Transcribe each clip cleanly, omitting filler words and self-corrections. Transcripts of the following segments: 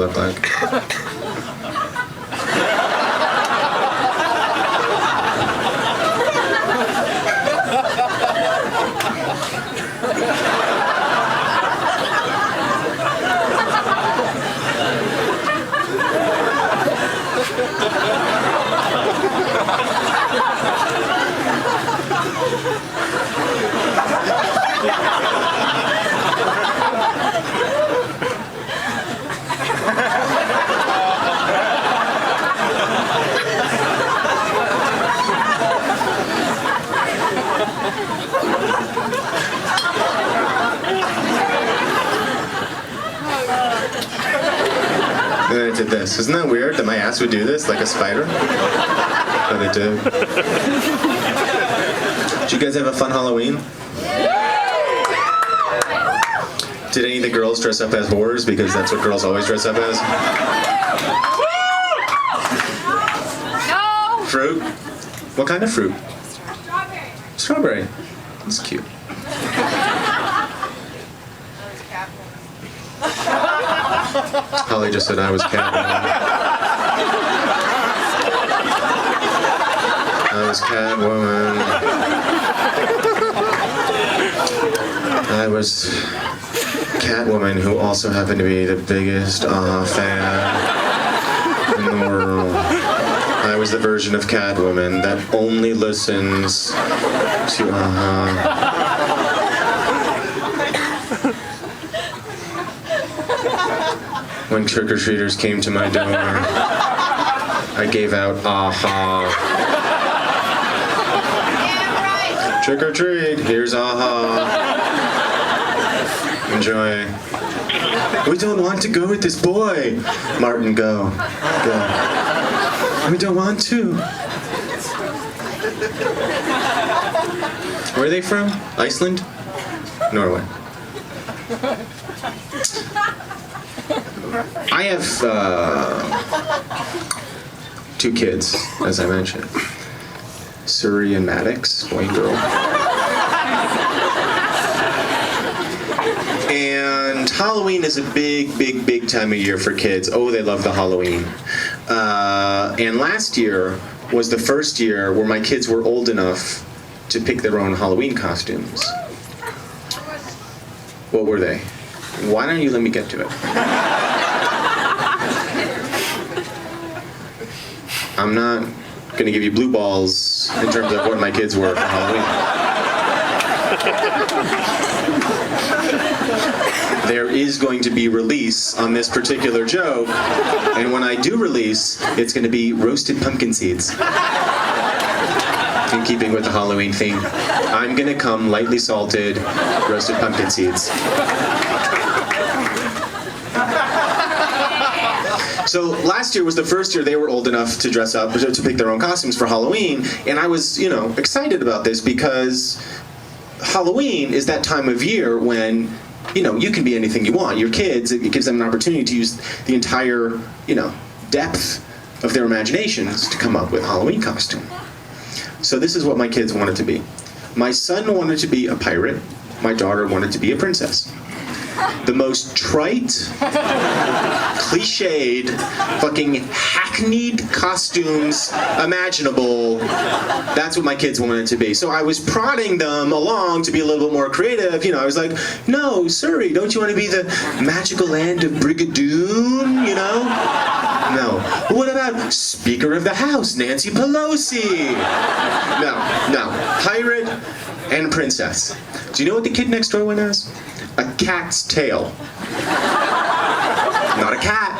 look like? Then I did this. Isn't that weird that my ass would do this like a spider? But it did. Did you guys have a fun Halloween? Did any of the girls dress up as whores? Because that's what girls always dress up as. No! Fruit? What kind of fruit? Strawberry. Strawberry. That's cute. Holly just said I was Catwoman. I was Catwoman. I was Catwoman, who also happened to be the biggest fan in the world. I was the version of Catwoman that only listens to When trick-or-treaters came to my door, I gave out aha. Trick or treat, here's aha. Enjoy. We don't want to go with this boy. Martin, go. Go. We don't want to. Where are they from? Iceland? Norway. I have 2 kids, as I mentioned. Surrey and Maddox, boy and girl. And Halloween is a big, big, big time of year for kids. Oh, they love the Halloween. And last year was the first year where my kids were old enough to pick their own Halloween costumes. What were they? Why don't you let me get to it? I'm not going to give you blue balls in terms of what my kids were for Halloween. There is going to be release on this particular joke, and when I do release, it's going to be roasted pumpkin seeds. In keeping with the Halloween theme, I'm going to come lightly salted roasted pumpkin seeds. So last year was the first year they were old enough to dress up, to pick their own costumes for Halloween, and I was, excited about this because Halloween is that time of year when, you can be anything you want. Your kids, it gives them an opportunity to use the entire, depth of their imaginations to come up with a Halloween costume. So this is what my kids wanted to be. My son wanted to be a pirate. My daughter wanted to be a princess. The most trite, cliched, fucking hackneyed costumes imaginable. That's what my kids wanted to be. So I was prodding them along to be a little bit more creative. I was like, no, Surrey, don't you want to be the magical land of Brigadoon, No. What about Speaker of the House, Nancy Pelosi? No. Pirate and princess. Do you know what the kid next door went as? A cat's tail. Not a cat.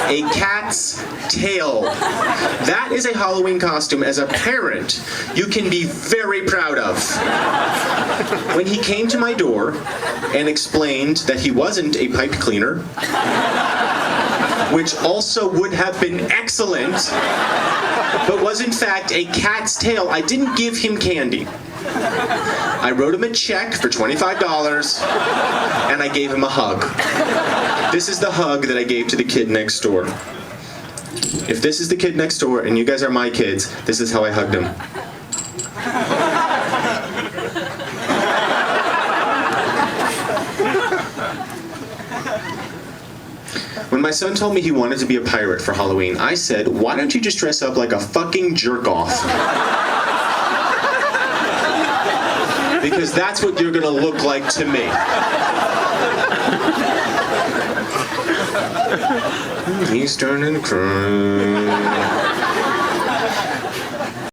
A cat's tail. That is a Halloween costume as a parent you can be very proud of. When he came to my door and explained that he wasn't a pipe cleaner, which also would have been excellent, but was in fact a cat's tail, I didn't give him candy. I wrote him a check for $25, and I gave him a hug. This is the hug that I gave to the kid next door. If this is the kid next door, and you guys are my kids, this is how I hugged him. When my son told me he wanted to be a pirate for Halloween, I said, why don't you just dress up like a fucking jerk-off? Because that's what you're gonna look like to me. He's turning crying.